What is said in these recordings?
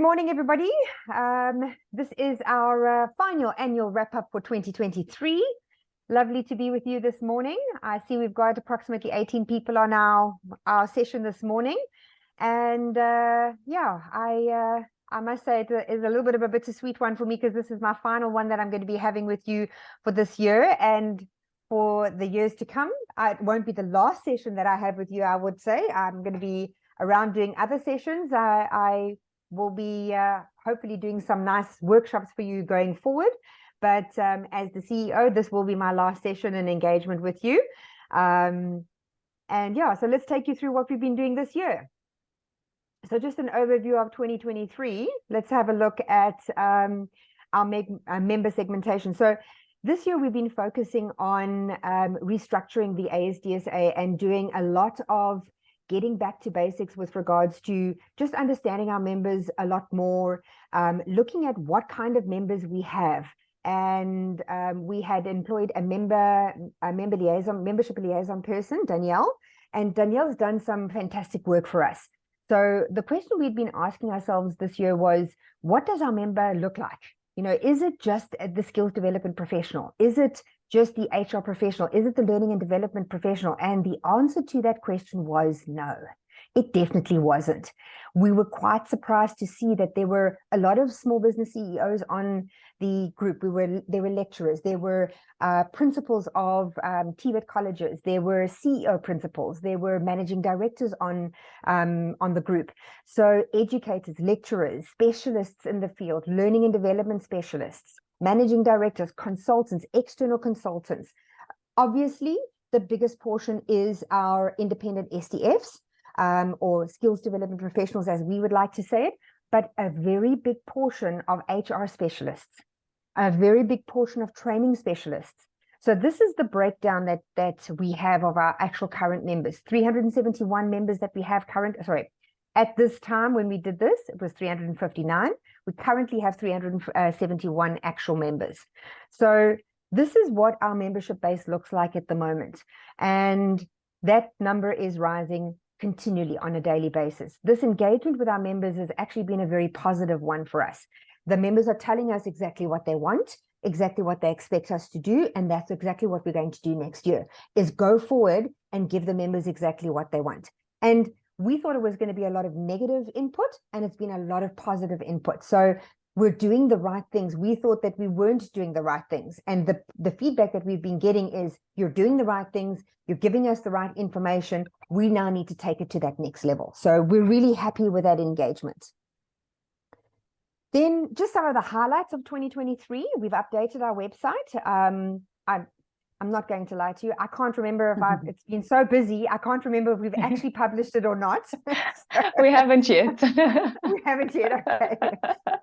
morning, everybody. This is our final annual wrap-up for 2023. Lovely to be with you this morning. I see we've got approximately 18 people on our session this morning. And yeah, I must say it is a little bit of a bittersweet one for me because this is my final one that I'm going to be having with you for this year and for the years to come. It won't be the last session that I have with you, I would say. I'm going to be around doing other sessions. I will be hopefully doing some nice workshops for you going forward. But as the CEO, this will be my last session and engagement with you. And yeah, so let's take you through what we've been doing this year. So just an overview of 2023. Let's have a look at our member segmentation. So this year we've been focusing on restructuring the ASDSA and doing a lot of getting back to basics with regards to just understanding our members a lot more, looking at what kind of members we have. And we had employed a membership liaison person, Danielle, and Danielle's done some fantastic work for us. So the question we've been asking ourselves this year was, what does our member look like? You know, is it just the skills development professional? Is it just the HR professional? Is it the learning and development professional? And the answer to that question was no, it definitely wasn't. We were quite surprised to see that there were a lot of small business CEOs on the group. There were lecturers, there were principals of TVET colleges, there were CEO principals, there were managing directors on the group. So educators, lecturers, specialists in the field, learning and development specialists, managing directors, consultants, external consultants. Obviously, the biggest portion is our independent SDFs, or skills development professionals, as we would like to say it, but a very big portion of HR specialists, a very big portion of training specialists. So this is the breakdown that we have of our actual current members. 371 members that we have at this time when we did this, it was 359. We currently have 371 actual members. So this is what our membership base looks like at the moment. And that number is rising continually on a daily basis. This engagement with our members has actually been a very positive one for us. The members are telling us exactly what they want, exactly what they expect us to do, and that's exactly what we're going to do next year, is go forward and give the members exactly what they want. And we thought it was going to be a lot of negative input, and it's been a lot of positive input. So we're doing the right things. We thought that we weren't doing the right things. And the feedback that we've been getting is, you're doing the right things, you're giving us the right information. We now need to take it to that next level. So we're really happy with that engagement. Then just some of the highlights of 2023. We've updated our website. I'm not going to lie to you. I can't remember if it's been so busy. I can't remember if we've actually published it or not. We haven't yet. We haven't yet. Okay.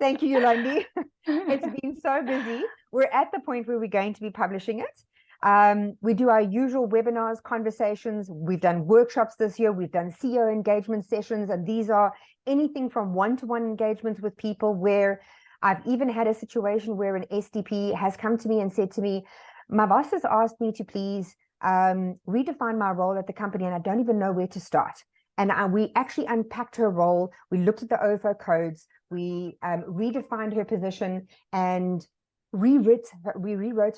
Thank you, Yolandi. It's been so busy. We're at the point where we're going to be publishing it. We do our usual webinars, conversations. We've done workshops this year. We've done CEO engagement sessions. And these are anything from one-to-one engagements with people, where I've even had a situation where an SDP has come to me and said to me, my boss has asked me to please redefine my role at the company, and I don't even know where to start. And we actually unpacked her role. We looked at the OFO codes. We redefined her position and rewrote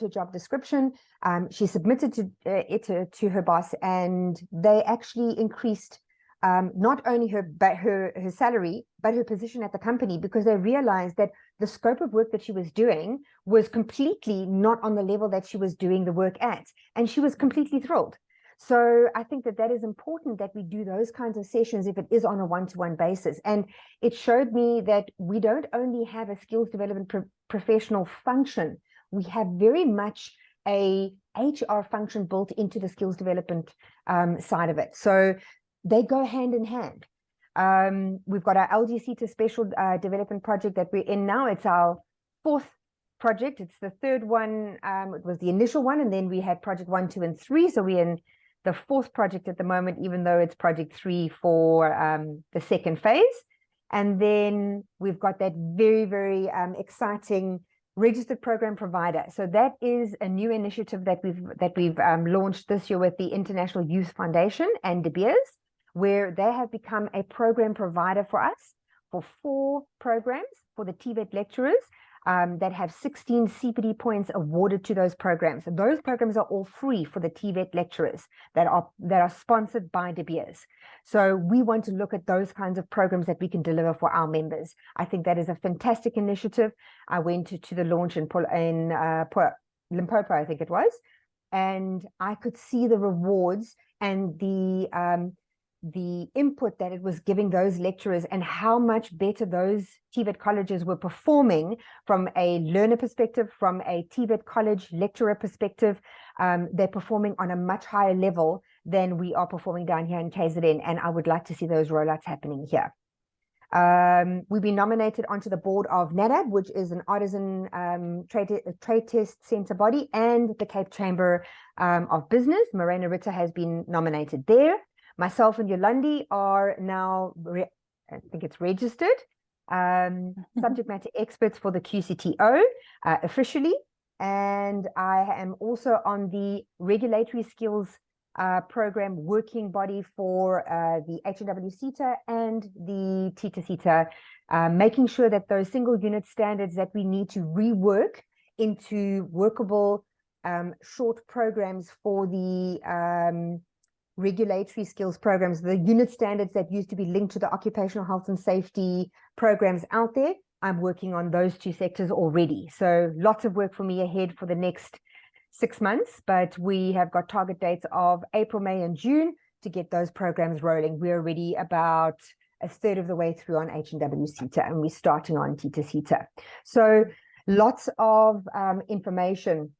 her job description. She submitted it to her boss, and they actually increased not only her salary, but her position at the company, because they realized that the scope of work that she was doing was completely not on the level that she was doing the work at. And she was completely thrilled. So I think that is important, that we do those kinds of sessions if it is on a one-to-one basis. And it showed me that we don't only have a skills development professional function, we have very much a HR function built into the skills development side of it. So they go hand in hand. We've got our LGC to special development project that we're in now. It's our fourth project. It's the third one. It was the initial one, and then we had project 1, 2, and 3. So we're in the fourth project at the moment, even though it's project 3 for the second phase. And then we've got that very, very exciting registered program provider. So that is a new initiative that we've launched this year with the International Youth Foundation and De Beers, where they have become a program provider for us for 4 programs for the TVET lecturers that have 16 CPD points awarded to those programs. And those programs are all free for the TVET lecturers that are sponsored by De Beers. So we want to look at those kinds of programs that we can deliver for our members. I think that is a fantastic initiative. I went to the launch in Limpopo, I think it was, and I could see the rewards and the input that it was giving those lecturers and how much better those TVET colleges were performing from a learner perspective, from a TVET college lecturer perspective. They're performing on a much higher level than we are performing down here in KZN, and I would like to see those rollouts happening here. We've been nominated onto the board of NADAB, which is an artisan trade test centre body, and the Cape Chamber of Business. Morena Ritter has been nominated there. Myself and Yolandi are now, I think it's registered, subject matter experts for the QCTO officially. And I am also on the regulatory skills program working body for the HNW-CETA and the TITA-CETA, making sure that those single unit standards that we need to rework into workable short programs for the regulatory skills programs, the unit standards that used to be linked to the occupational health and safety programs out there. I'm working on those 2 sectors already. So lots of work for me ahead for the next 6 months, but we have got target dates of April, May, and June to get those programs rolling. We're already about a third of the way through on HNW-CETA, and we're starting on TITA-CETA. So lots of information.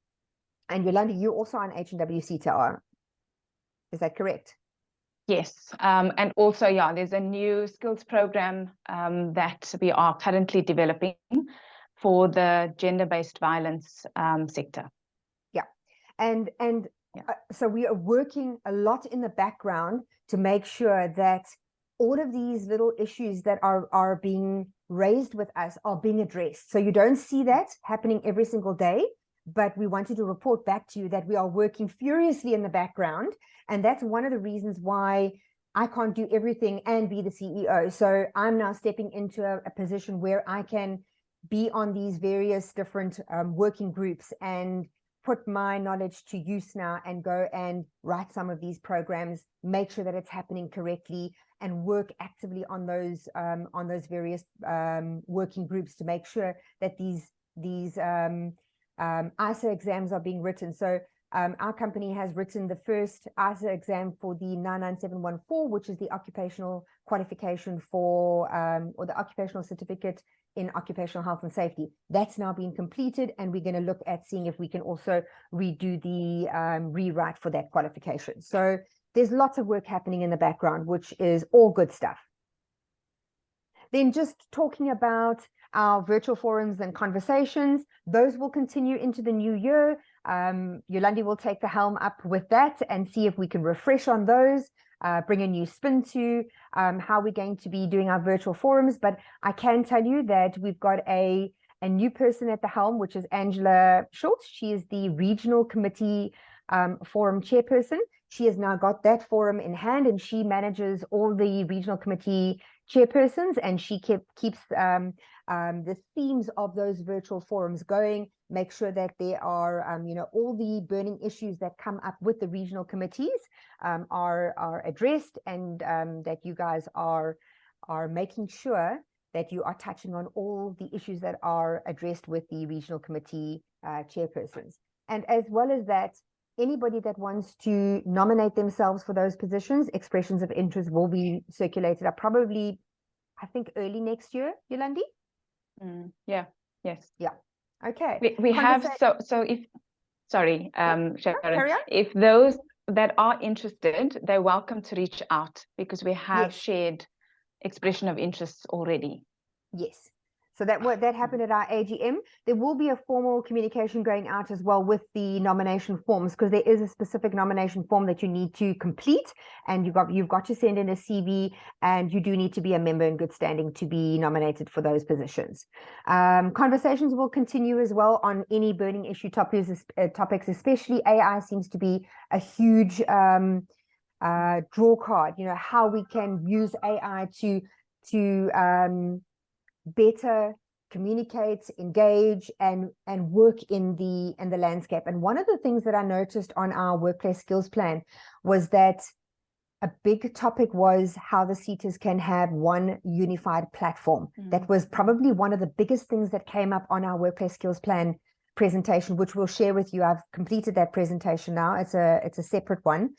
And Yolanda, you're also on HNW-CETA, is that correct? Yes, and also, yeah, there's a new skills program that we are currently developing for the gender-based violence sector. Yeah, and so we are working a lot in the background to make sure that all of these little issues that are being raised with us are being addressed. So you don't see that happening every single day, but we wanted to report back to you that we are working furiously in the background. And that's one of the reasons why I can't do everything and be the CEO. So I'm now stepping into a position where I can be on these various different working groups and put my knowledge to use now and go and write some of these programs, make sure that it's happening correctly, and work actively on those various working groups to make sure that these ASDSA exams are being written. So our company has written the first ASDSA exam for the 99714, which is the occupational qualification for, or the occupational certificate in occupational health and safety. That's now been completed, and we're going to look at seeing if we can also redo the rewrite for that qualification. So there's lots of work happening in the background, which is all good stuff. Then just talking about our virtual forums and conversations, those will continue into the new year. Yolandi will take the helm up with that and see if we can refresh on those, bring a new spin to how we're going to be doing our virtual forums. But I can tell you that we've got a new person at the helm, which is Angela Schultz. She is the regional committee forum chairperson. She has now got that forum in hand, and she manages all the regional committee chairpersons, and she keeps the themes of those virtual forums going, make sure that there are, all the burning issues that come up with the regional committees are addressed, and that you guys are making sure that you are touching on all the issues that are addressed with the regional committee chairpersons. And as well as that, anybody that wants to nominate themselves for those positions, expressions of interest will be circulated up probably, I think, early next year, Yolandi? Yeah, yes. Yeah, okay. We have, so if, sorry, Sharon, carry on. if those that are interested, they're welcome to reach out, because we have shared expression of interests already. Yes. So that happened at our AGM. There will be a formal communication going out as well with the nomination forms, because there is a specific nomination form that you need to complete, and you've got to send in a CV, and you do need to be a member in good standing to be nominated for those positions. Conversations will continue as well on any burning issue topics, especially AI seems to be a huge draw card. How we can use AI to to better communicate, engage, and work in the landscape. And one of the things that I noticed on our workplace skills plan was that a big topic was how the seaters can have one unified platform. That was probably one of the biggest things that came up on our workplace skills plan presentation, which we'll share with you. I've completed that presentation now. It's a separate one.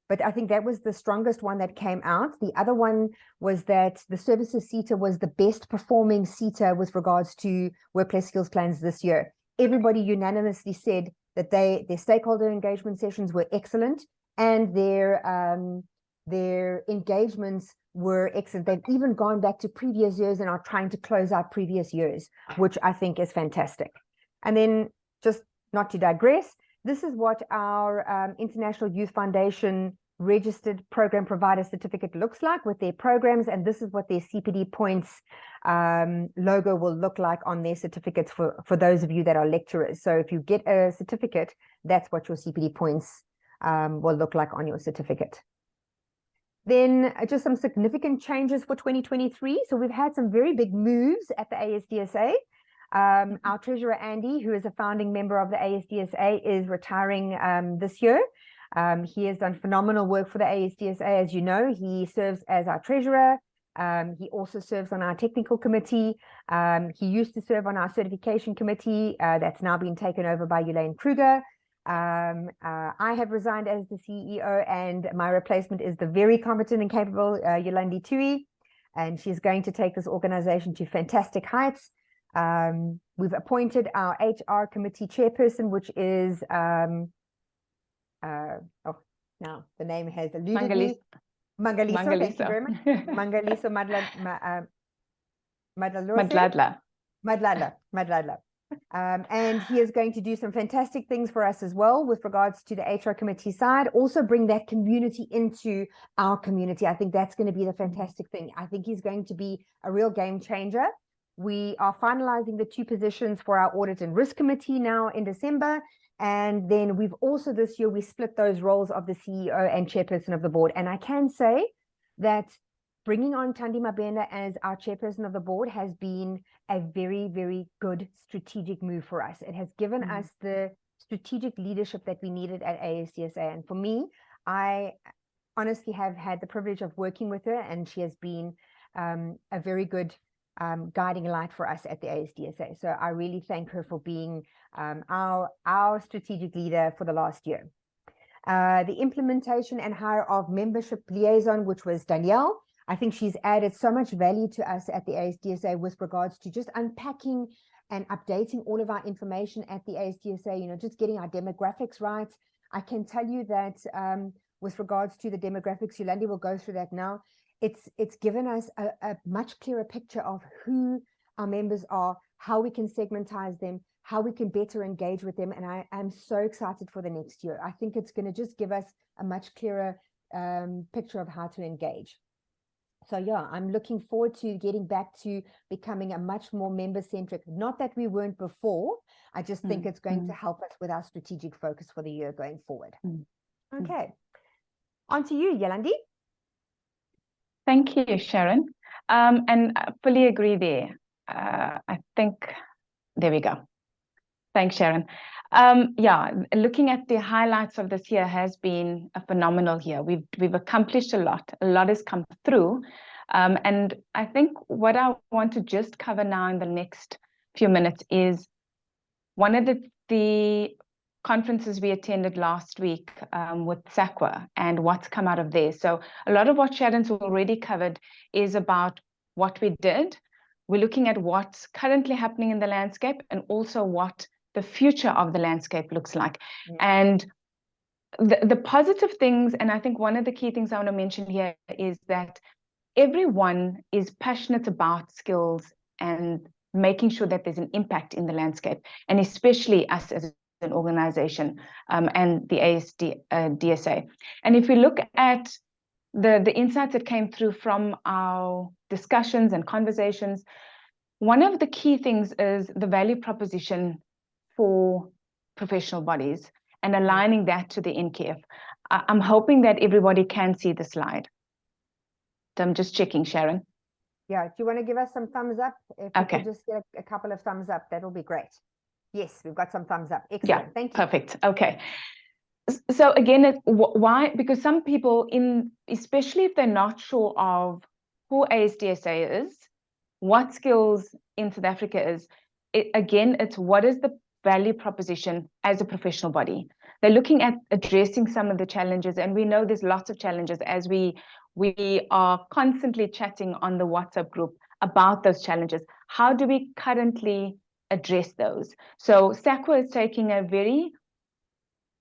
But I think that was the strongest one that came out. The other one was that the services seater was the best performing seater with regards to workplace skills plans this year. Everybody unanimously said that their stakeholder engagement sessions were excellent, and their engagements were excellent. They've even gone back to previous years and are trying to close out previous years, which I think is fantastic. And then, just not to digress, this is what our International Youth Foundation registered program provider certificate looks like with their programs, and this is what their CPD points logo will look like on their certificates for those of you that are lecturers. So if you get a certificate, that's what your CPD points will look like on your certificate. Then just some significant changes for 2023. So we've had some very big moves at the ASDSA. Our treasurer, Andy, who is a founding member of the ASDSA, is retiring this year. He has done phenomenal work for the ASDSA, as you know. He serves as our treasurer. He also serves on our technical committee. He used to serve on our certification committee. That's now been taken over by Elaine Kruger. I have resigned as the CEO, and my replacement is the very competent and capable Yolandi Tui, and she's going to take this organization to fantastic heights. We've appointed our HR committee chairperson, which is now the name has eluded me. Mangaliso, thank you very much. Mangaliso Madladla. And he is going to do some fantastic things for us as well with regards to the HR committee side. Also bring that community into our community. I think that's going to be the fantastic thing. I think he's going to be a real game changer. We are finalizing the 2 positions for our audit and risk committee now in December. And then we've also this year, we split those roles of the CEO and chairperson of the board. And I can say that bringing on Thandi Mabenda as our chairperson of the board has been a very, very good strategic move for us. It has given us the strategic leadership that we needed at ASDSA. And for me, I honestly have had the privilege of working with her, and she has been a very good guiding light for us at the ASDSA. So I really thank her for being our strategic leader for the last year. The implementation and hire of membership liaison, which was Danielle. I think she's added so much value to us at the ASDSA with regards to just unpacking and updating all of our information at the ASDSA, you know, just getting our demographics right. I can tell you that with regards to the demographics, Yolandi will go through that now. It's given us a much clearer picture of who our members are, how we can segmentize them, how we can better engage with them. And I am so excited for the next year. I think it's going to just give us a much clearer picture of how to engage. So yeah, I'm looking forward to getting back to becoming a much more member-centric. Not that we weren't before. I just think it's going to help us with our strategic focus for the year going forward. Okay. On to you, Yolandi. Thank you, Sharon. And I fully agree there. I think, there we go. Thanks, Sharon. Yeah, looking at the highlights of this year has been a phenomenal year. We've accomplished a lot. A lot has come through. And I think what I want to just cover now in the next few minutes is one of the conferences we attended last week with SAQA and what's come out of there. So a lot of what Sharon's already covered is about what we did. We're looking at what's currently happening in the landscape and also what the future of the landscape looks like. And the positive things, and I think one of the key things I want to mention here is that everyone is passionate about skills and making sure that there's an impact in the landscape, and especially us as an organization and the ASDSA. And if we look at the insights that came through from our discussions and conversations, one of the key things is the value proposition for professional bodies and aligning that to the NKF. I'm hoping that everybody can see the slide. I'm just checking, Sharon. Yeah, do you want to give us some thumbs up? If we Okay. could just get a couple of thumbs up, that'll be great. Yes, we've got some thumbs up. Excellent. Yeah, Thank you. perfect. Okay. So again, why? Because some people, especially if they're not sure of who ASDSA is, what skills in South Africa is, it's what is the value proposition as a professional body. They're looking at addressing some of the challenges, and we know there's lots of challenges as we are constantly chatting on the WhatsApp group about those challenges. How do we currently address those? So SAQA is taking a very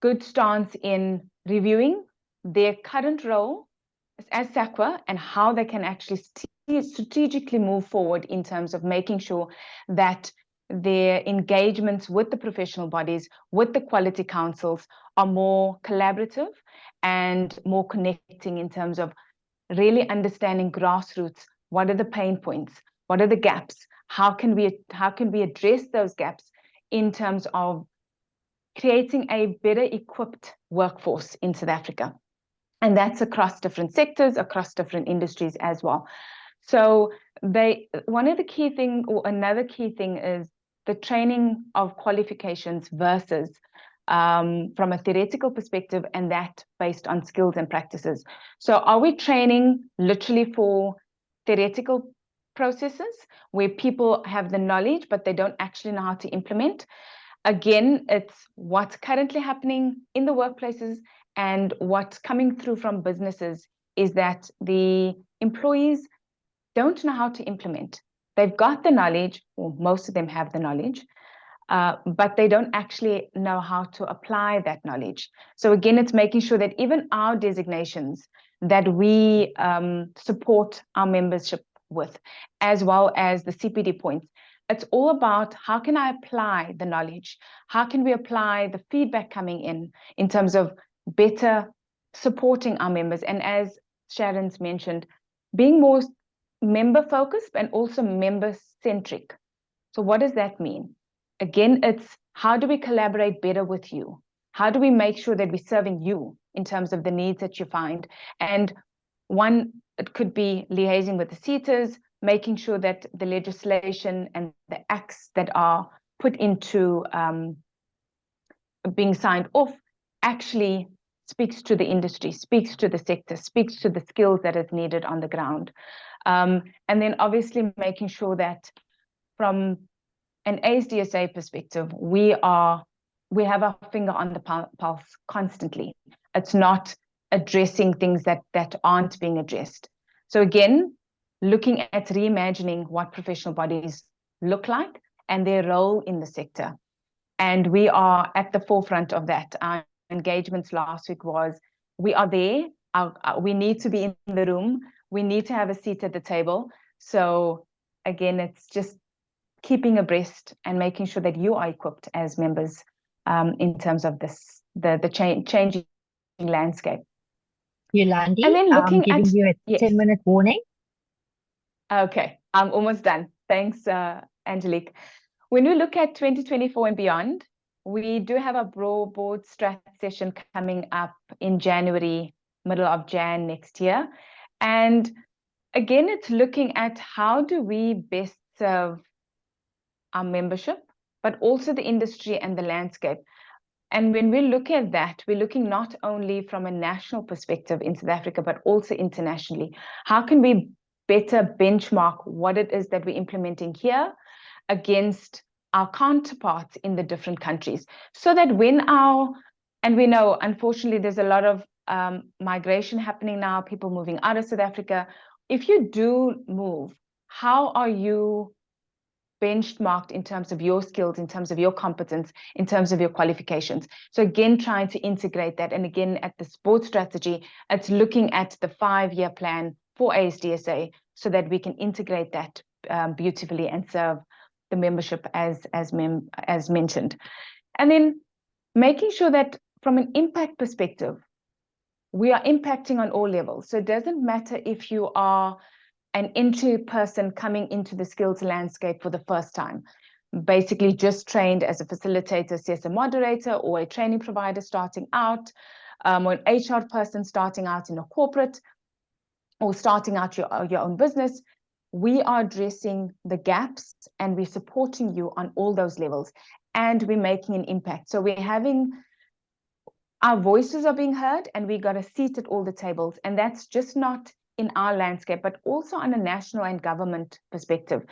good stance in reviewing their current role as SAQA and how they can actually strategically move forward in terms of making sure that their engagements with the professional bodies, with the quality councils, are more collaborative and more connecting in terms of really understanding grassroots. What are the pain points? What are the gaps? How can we address those gaps in terms of creating a better equipped workforce in South Africa? And that's across different sectors, across different industries as well. So another key thing is the training of qualifications versus from a theoretical perspective, and that based on skills and practices. So are we training literally for theoretical processes where people have the knowledge, but they don't actually know how to implement? Again, it's what's currently happening in the workplaces, and what's coming through from businesses is that the employees don't know how to implement. They've got the knowledge, or most of them have the knowledge, but they don't actually know how to apply that knowledge. So again, it's making sure that even our designations that we support our membership with, as well as the CPD points, it's all about how can I apply the knowledge? How can we apply the feedback coming in terms of better supporting our members? And as Sharon's mentioned, being more member focused and also member centric. So what does that mean? Again, it's how do we collaborate better with you? How do we make sure that we're serving you in terms of the needs that you find? And it could be liaising with the SETAs, making sure that the legislation and the acts that are put into being signed off actually speaks to the industry, speaks to the sector, speaks to the skills that is needed on the ground. And then obviously making sure that from an ASDSA perspective, we have our finger on the pulse constantly. It's not addressing things that aren't being addressed. So again, looking at reimagining what professional bodies look like and their role in the sector. And we are at the forefront of that. Our engagements last week was, we are there, we need to be in the room, we need to have a seat at the table. So again, it's just keeping abreast and making sure that you are equipped as members in terms of the changing landscape. Yolandi, and then looking giving you a yes. 10-minute warning. Okay, I'm almost done. Thanks, Angelique. When we look at 2024 and beyond, we do have a board strat session coming up in January, middle of Jan next year. And again, it's looking at how do we best serve our membership, but also the industry and the landscape. And when we look at that, we're looking not only from a national perspective in South Africa, but also internationally. How can we better benchmark what it is that we're implementing here against our counterparts in the different countries, so that and we know, unfortunately, there's a lot of migration happening now, people moving out of South Africa. If you do move, how are you benchmarked in terms of your skills, in terms of your competence, in terms of your qualifications? So again, trying to integrate that. And again, at the sports strategy, it's looking at the 5-year plan for ASDSA so that we can integrate that beautifully and serve the membership as mentioned. And then making sure that from an impact perspective, we are impacting on all levels. So it doesn't matter if you are an entry person coming into the skills landscape for the first time, basically just trained as a facilitator, CSA moderator, or a training provider starting out, or an HR person starting out in a corporate. or starting out your own business, we are addressing the gaps and we're supporting you on all those levels, and we're making an impact. So we're having, our voices are being heard, and we got a seat at all the tables. And that's just not in our landscape, but also on a national and government perspective.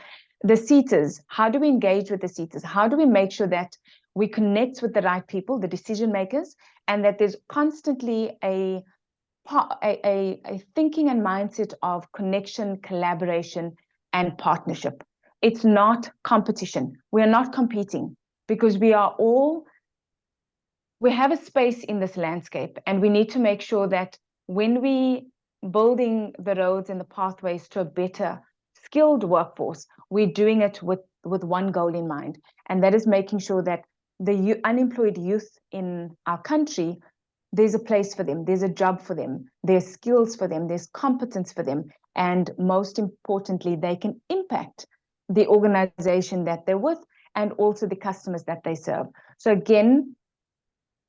The seaters, how do we engage with the seaters? How do we make sure that we connect with the right people, the decision makers, and that there's constantly a thinking and mindset of connection, collaboration, and partnership. It's not competition. We are not competing, because we have a space in this landscape, and we need to make sure that when we building the roads and the pathways to a better skilled workforce, we're doing it with one goal in mind, and that is making sure that the unemployed youth in our country, there's a place for them, there's a job for them, there's skills for them, there's competence for them, and most importantly, they can impact the organization that they're with and also the customers that they serve. So again,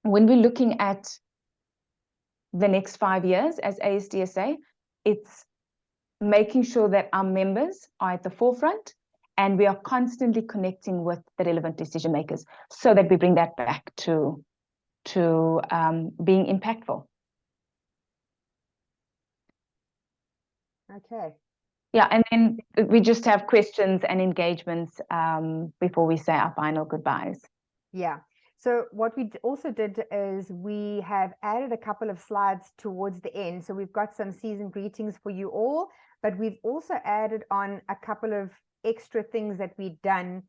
when we're looking at the next 5 years as ASDSA, it's making sure that our members are at the forefront, and we are constantly connecting with the relevant decision makers so that we bring that back to being impactful. Okay. Yeah, and then we just have questions and engagements before we say our final goodbyes. Yeah. So what we also did is we have added a couple of slides towards the end. So we've got some season greetings for you all, but we've also added on a couple of extra things that we've done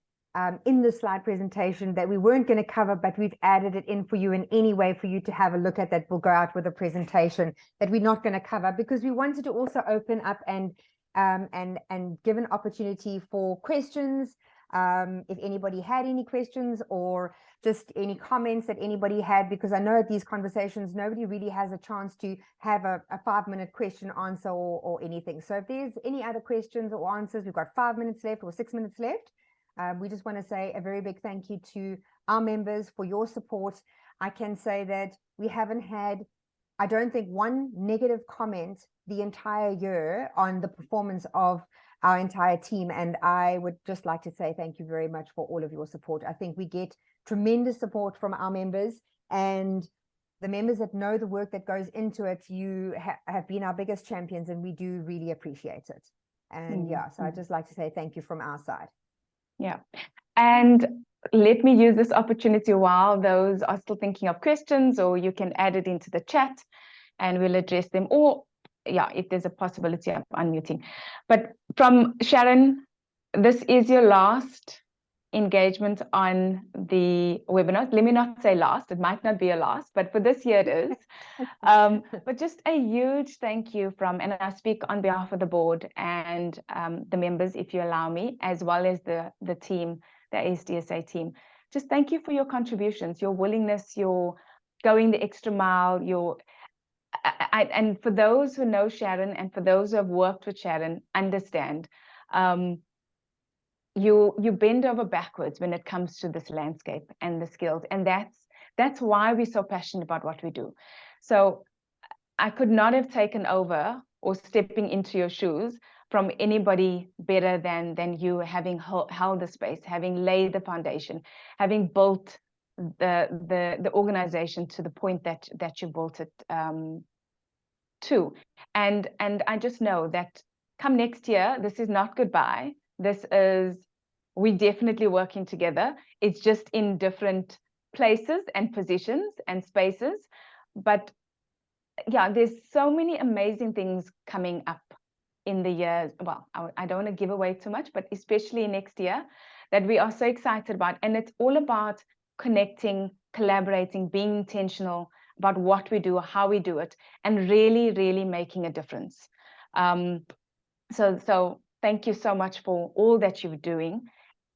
in the slide presentation that we weren't going to cover, but we've added it in for you in any way for you to have a look at. That will go out with a presentation that we're not going to cover, because we wanted to also open up and give an opportunity for questions. If anybody had any questions or just any comments that anybody had, because I know at these conversations, nobody really has a chance to have a 5-minute question answer or anything. So if there's any other questions or answers, we've got 5 minutes left or 6 minutes left. We just want to say a very big thank you to our members for your support. I can say that we haven't had, I don't think, one negative comment the entire year on the performance of our entire team. And I would just like to say thank you very much for all of your support. I think we get tremendous support from our members, and the members that know the work that goes into it, you have been our biggest champions, and we do really appreciate it. And yeah, so I'd just like to say thank you from our side. Yeah. And let me use this opportunity while those are still thinking of questions, or you can add it into the chat and we'll address them, or yeah, if there's a possibility of unmuting. But from Sharon, this is your last engagement on the webinar. Let me not say last, it might not be a last, but for this year it is. But just a huge thank you from, and I speak on behalf of the board and the members, if you allow me, as well as the team, the ASDSA team. Just thank you for your contributions, your willingness, your going the extra mile, and for those who know Sharon and for those who have worked with Sharon, understand, you bend over backwards when it comes to this landscape and the skills, and that's why we're so passionate about what we do. So I could not have taken over or stepping into your shoes from anybody better than you, having held the space, having laid the foundation, having built the organization to the point that you built it to. And I just know that come next year, this is not goodbye. This is, we're definitely working together. It's just in different places and positions and spaces. But yeah, there's so many amazing things coming up in the years. Well, I don't want to give away too much, but especially next year, that we are so excited about. And it's all about connecting, collaborating, being intentional about what we do, how we do it, and really, really making a difference. So thank you so much for all that you're doing,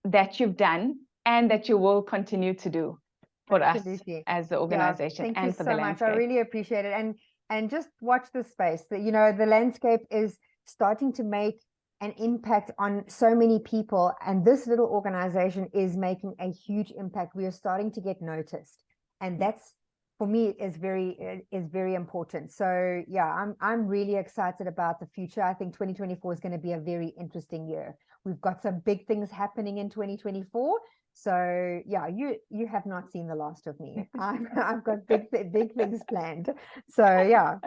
that you've done, and that you will continue to do for Absolutely. us as the organization, thank and you for so the much. landscape. I really appreciate it. And just watch this space. That, you know, the landscape is starting to make an impact on so many people, and this little organization is making a huge impact. We are starting to get noticed, and that's for me is very important. So yeah, I'm really excited about the future. I think 2024 is going to be a very interesting year. We've got some big things happening in 2024. So yeah, you have not seen the last of me. I've got big things planned. So yeah,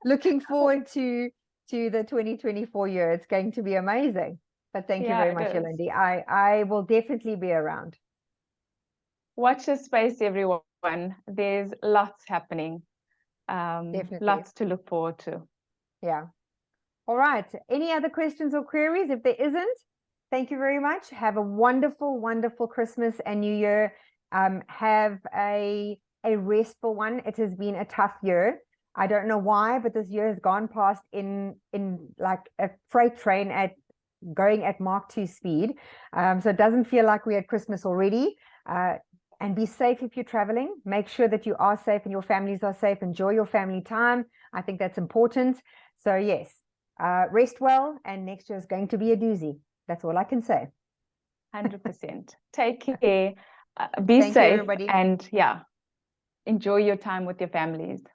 looking forward to the 2024 year. It's going to be amazing. But thank you Yeah, very it much, is. Yolandi. I will definitely be around. Watch this space, everyone. There's lots happening. Definitely. Lots to look forward to. Yeah. All right. Any other questions or queries? If there isn't, thank you very much. Have a wonderful, wonderful Christmas and New Year. Have a restful one. It has been a tough year. I don't know why, but this year has gone past in like a freight train going at Mach 2 speed. So it doesn't feel like we're at Christmas already. And be safe if you're traveling. Make sure that you are safe and your families are safe. Enjoy your family time. I think that's important. So yes, rest well, and next year is going to be a doozy. That's all I can say. 100%. Take care. Be Thank you, safe, everybody. and yeah, enjoy your time with your families.